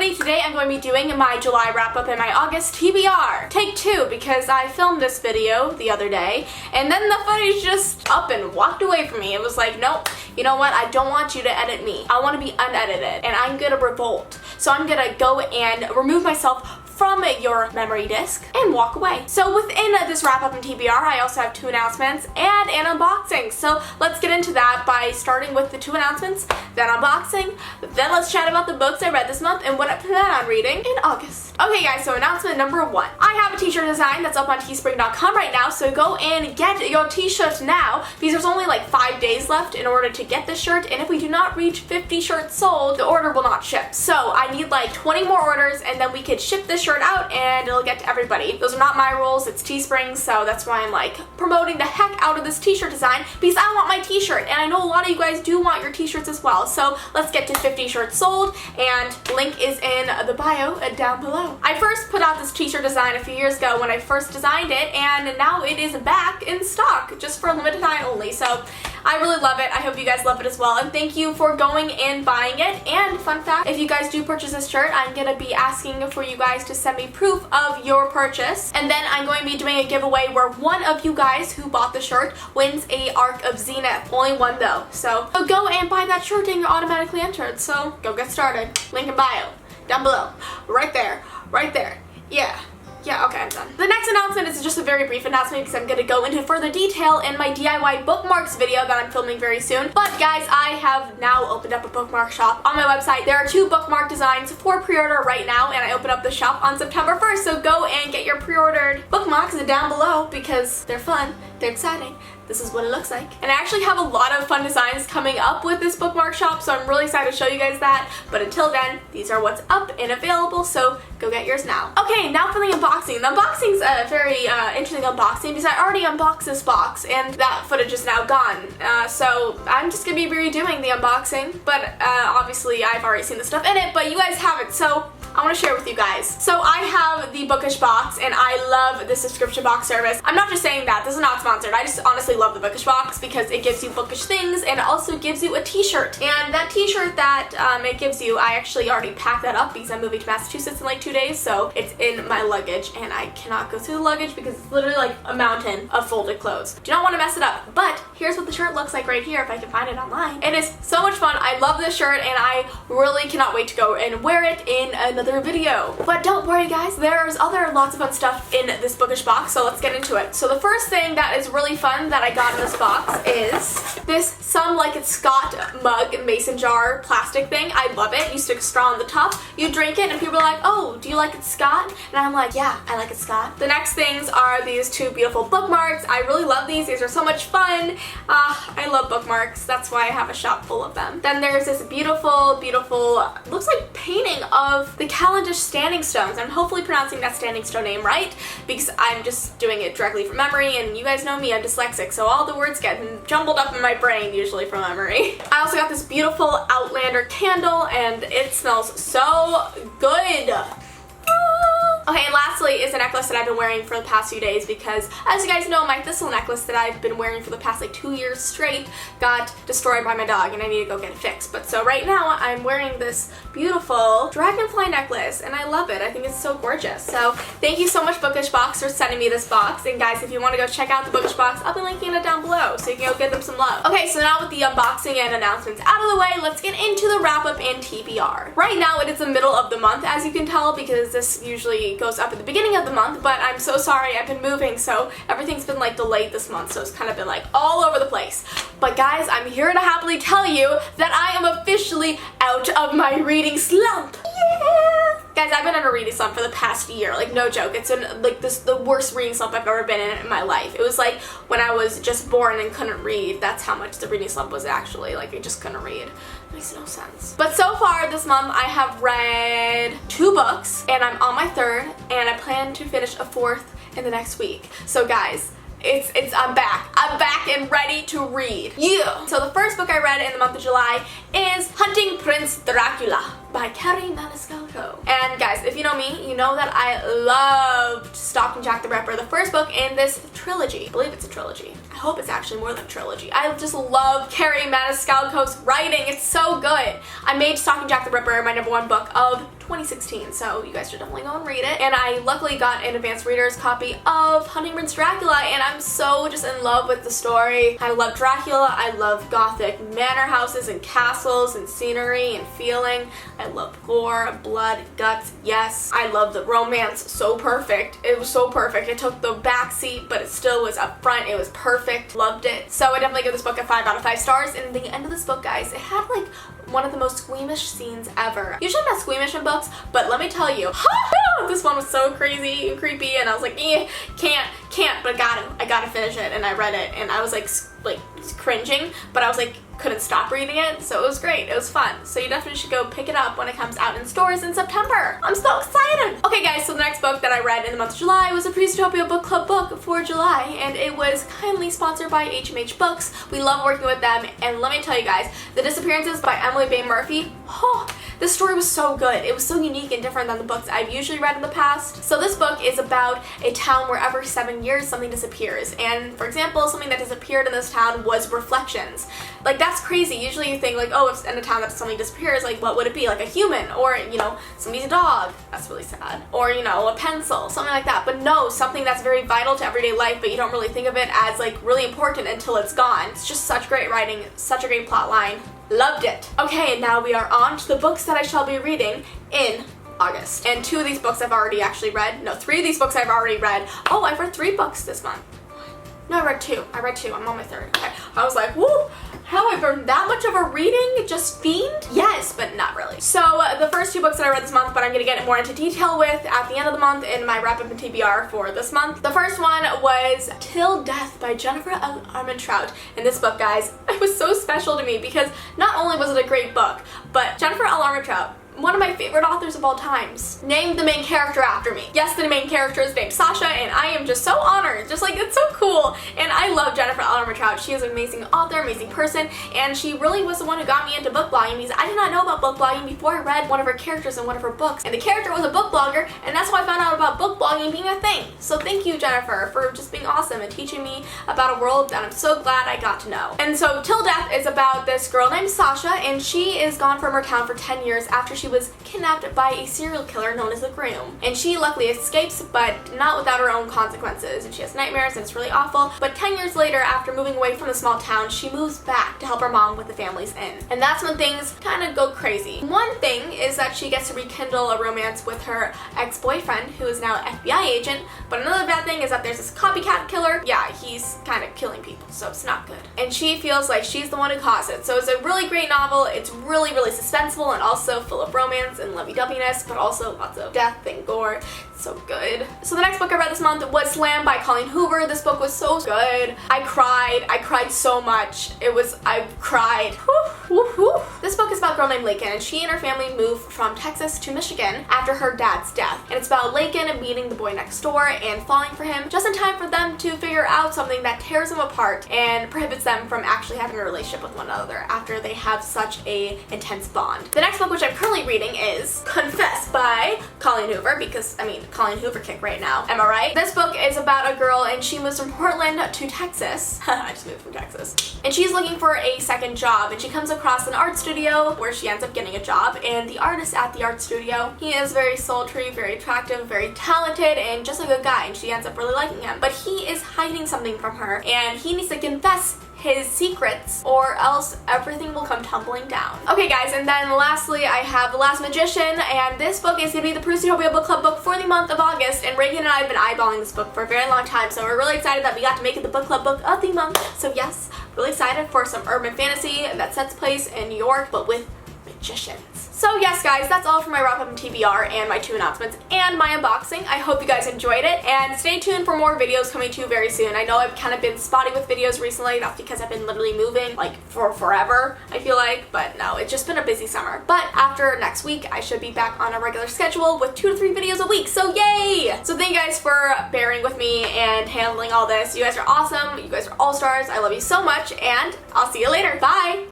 everybody, today I'm going to be doing my July wrap-up and my August TBR. Take 2, because I filmed this video the other day, and then the footage just up and walked away from me. It was like, nope, you know what, I don't want you to edit me. I want to be unedited, and I'm gonna revolt. So I'm gonna go and remove myself from your memory disk and walk away. So within this wrap-up and TBR, I also have 2 announcements and an unboxing. So let's get into that by starting with the 2 announcements, then unboxing, then let's chat about the books I read this month and what I plan on reading in August. Okay guys, so announcement number 1. I have a t-shirt design that's up on teespring.com right now, so go and get your t-shirt now because there's only like 5 days left in order to get this shirt, and if we do not reach 50 shirts sold, the order will not ship. So I need like 20 more orders and then we could ship this shirt out and it'll get to everybody. Those are not my rules, it's Teespring, so that's why I'm like promoting the heck out of this t-shirt design because I want my t-shirt, and I know a lot of you guys do want your t-shirts as well. So let's get to 50 shirts sold, and link is in the bio down below. I first put out this t-shirt design a few years ago when I first designed it, and now it is back in stock just for a limited time only. So I really love it. I hope you guys love it as well, and thank you for going and buying it. And fun fact, if you guys do purchase this shirt, I'm gonna be asking for you guys to send me proof of your purchase, and then I'm going to be doing a giveaway where one of you guys who bought the shirt wins a arc of ZENITH. Only one though, so go and buy that shirt and you're automatically entered. So go get started. Link in bio down below, right there, yeah, okay, I'm done. The next announcement is just a very brief announcement because I'm going to go into further detail in my DIY bookmarks video that I'm filming very soon. But guys, I have now opened up a bookmark shop on my website. There are 2 bookmark designs for pre-order right now, and I open up the shop on September 1st, so go and get your pre-ordered bookmarks down below because they're fun, they're exciting. This is what it looks like. And I actually have a lot of fun designs coming up with this bookmark shop, so I'm really excited to show you guys that. But until then, these are what's up and available, so go get yours now. Okay, now for the unboxing. The unboxing's a very interesting unboxing because I already unboxed this box and that footage is now gone. So I'm just gonna be redoing the unboxing, but obviously I've already seen the stuff in it, but you guys haven't, so I want to share with you guys. So I have the Bookish box, and I love the subscription box service. I'm not just saying that, this is not sponsored. I just honestly love the Bookish box because it gives you bookish things and it also gives you a t-shirt. And that t-shirt that it gives you, I actually already packed that up because I'm moving to Massachusetts in like 2 days, so it's in my luggage and I cannot go through the luggage because it's literally like a mountain of folded clothes. Do not want to mess it up, but here's what the shirt looks like right here if I can find it online. It is so much fun. I love this shirt and I really cannot wait to go and wear it in another video. But don't worry guys, there's lots of fun stuff in this Bookish box, so let's get into it. So the first thing that is really fun that I got in this box is this Some Like It Scott mug mason jar plastic thing. I love it. You stick a straw on the top, you drink it, and people are like, oh, do you like it Scott? And I'm like, yeah, I like it Scott. The next things are these 2 beautiful bookmarks. I really love these. These are so much fun. I love bookmarks. That's why I have a shop full of them. Then there's this beautiful, looks like painting of the Cavendish standing stones. I'm hopefully pronouncing that standing stone name right because I'm just doing it directly from memory, and you guys know me, I'm dyslexic, so all the words get jumbled up in my brain usually from memory. I also got this beautiful Outlander candle and it smells so good. Okay, and lastly is a necklace that I've been wearing for the past few days because, as you guys know, my thistle necklace that I've been wearing for the past like 2 years straight got destroyed by my dog and I need to go get it fixed. But so right now I'm wearing this beautiful dragonfly necklace and I love it. I think it's so gorgeous. So thank you so much Bookish box for sending me this box, and guys, if you want to go check out the Bookish box, I'll be linking it down below so you can go give them some love. Okay, so now with the unboxing and announcements out of the way, let's get into the wrap-up and TBR. Right now it is the middle of the month, as you can tell, because this usually goes up at the beginning of the month, but I'm so sorry, I've been moving, so everything's been like delayed this month, so it's kind of been like all over the place. But guys, I'm here to happily tell you that I am officially out of my reading slump. Yeah! Guys, I've been in a reading slump for the past year, like no joke. It's been like the worst reading slump I've ever been in my life. It was like when I was just born and couldn't read. That's how much the reading slump was actually. Like I just couldn't read. Makes no sense. But so far this month I have read 2 books and I'm on my 3rd, and I plan to finish a 4th in the next week. So guys, I'm back and ready to read. Yeah! So the first book I read in the month of July is Hunting Prince Dracula by Kerry Maniscalco. And guys, if you know me, you know that I loved Stalking Jack the Ripper, the first book in this trilogy. I believe it's a trilogy. I hope it's actually more than a trilogy. I just love Kerry Maniscalco's writing. It's so good. I made Stalking Jack the Ripper my #1 book of 2016, so you guys should definitely go and read it. And I luckily got an advanced reader's copy of Honey Prince Dracula, and I'm so just in love with the story. I love Dracula. I love gothic manor houses and castles and scenery and feeling. I love gore, blood, guts, yes. I love the romance, so perfect. It was so perfect. It took the back seat, but it still was up front. It was perfect. Loved it. So I definitely give this book a 5 out of 5 stars. And the end of this book, guys, it had like one of the most squeamish scenes ever. Usually I'm not squeamish in books, but let me tell you, this one was so crazy and creepy, and I was like, can't, but I gotta finish it. And I read it, and I was like cringing, but I was like, couldn't stop reading it, so it was great. It was fun. So you definitely should go pick it up when it comes out in stores in September. I'm so excited! Okay guys, so the next book that I read in the month of July was a Utopia Book Club book for July, and it was kindly sponsored by HMH Books. We love working with them, and let me tell you guys, The Disappearances by Emily Bay Murphy, this story was so good. It was so unique and different than the books I've usually read in the past. So this book is about a town where every 7 years something disappears. And for example, something that disappeared in this town was reflections. Like, that's crazy. Usually you think like, oh, if in a town that something disappears, like what would it be? Like a human, or you know, somebody's a dog. That's really sad. Or you know, a pencil, something like that. But no, something that's very vital to everyday life, but you don't really think of it as like really important until it's gone. It's just such great writing, such a great plot line. Loved it. Okay, and now we are on to the books that I shall be reading in August. And 2 of these books I've already actually read. No, 3 of these books I've already read. Oh, I've read 3 books this month. No, I read 2. I'm on my 3rd. Okay. I was like, woo! How I've been that much of a reading just fiend? Yes, but not really. So the first 2 books that I read this month, but I'm gonna get more into detail with at the end of the month in my wrap up and TBR for this month. The first one was Till Death by Jennifer L. Armentrout. And this book, guys, it was so special to me because not only was it a great book, but Jennifer L. Armentrout, one of my favorite authors of all times, named the main character after me. Yes, the main character is named Sasha, and I am just so honored. Just like, it's so cool. And I love Jennifer L. Armentrout. She is an amazing author, amazing person, and she really was the one who got me into book blogging because I did not know about book blogging before I read one of her characters in one of her books. And the character was a book blogger, and that's how I found out about book blogging being a thing. So thank you, Jennifer, for just being awesome and teaching me about a world that I'm so glad I got to know. And so Till Death is about this girl named Sasha, and she is gone from her town for 10 years after she was kidnapped by a serial killer known as the Groom. And she luckily escapes, but not without her own consequences, and she has nightmares and it's really awful. But 10 years later, after moving away from the small town, she moves back to help her mom with the family's inn. And that's when things kind of go crazy. One thing is that she gets to rekindle a romance with her ex-boyfriend, who is now an FBI agent, but another bad thing is that there's this copycat killer. Yeah, he's kind of killing people, so it's not good. And she feels like she's the one who caused it. So it's a really great novel. It's really, really suspenseful and also full of romance and lovey-doveyness, but also lots of death and gore. It's so good. So the next book I read this month was Slam by Colleen Hoover. This book was so good. I cried so much. I cried. This book is about a girl named Lakin, and she and her family moved from Texas to Michigan after her dad's death. And it's about Lakin meeting the boy next door and falling for him just in time for them to figure out something that tears them apart and prohibits them from actually having a relationship with one another after they have such a intense bond. The next book, which I'm currently reading, is Confess by Colleen Hoover, because, I mean, Colleen Hoover kick right now. Am I right? This book is about a girl, and she moves from Portland to Texas. I just moved from Texas. And she's looking for a second job, and she comes across an art studio where she ends up getting a job, and the artist at the art studio, he is very sultry, very attractive, very talented, and just a good guy, and she ends up really liking him. But he is hiding something from her, and he needs to confess his secrets or else everything will come tumbling down. Okay guys, and then lastly I have The Last Magician, and this book is going to be the Utopia Book Club book for the month of August, and Reagan and I have been eyeballing this book for a very long time, so we're really excited that we got to make it the book club book of the month. So yes, really excited for some urban fantasy that sets place in New York but with magicians. So yes guys, that's all for my wrap up and TBR and my 2 announcements and my unboxing. I hope you guys enjoyed it, and stay tuned for more videos coming to you very soon. I know I've kind of been spotty with videos recently. That's because I've been literally moving like for forever, I feel like, but no, it's just been a busy summer. But after next week, I should be back on a regular schedule with 2 to 3 videos a week, so yay! So thank you guys for bearing with me and handling all this. You guys are awesome. You guys are all stars. I love you so much, and I'll see you later. Bye!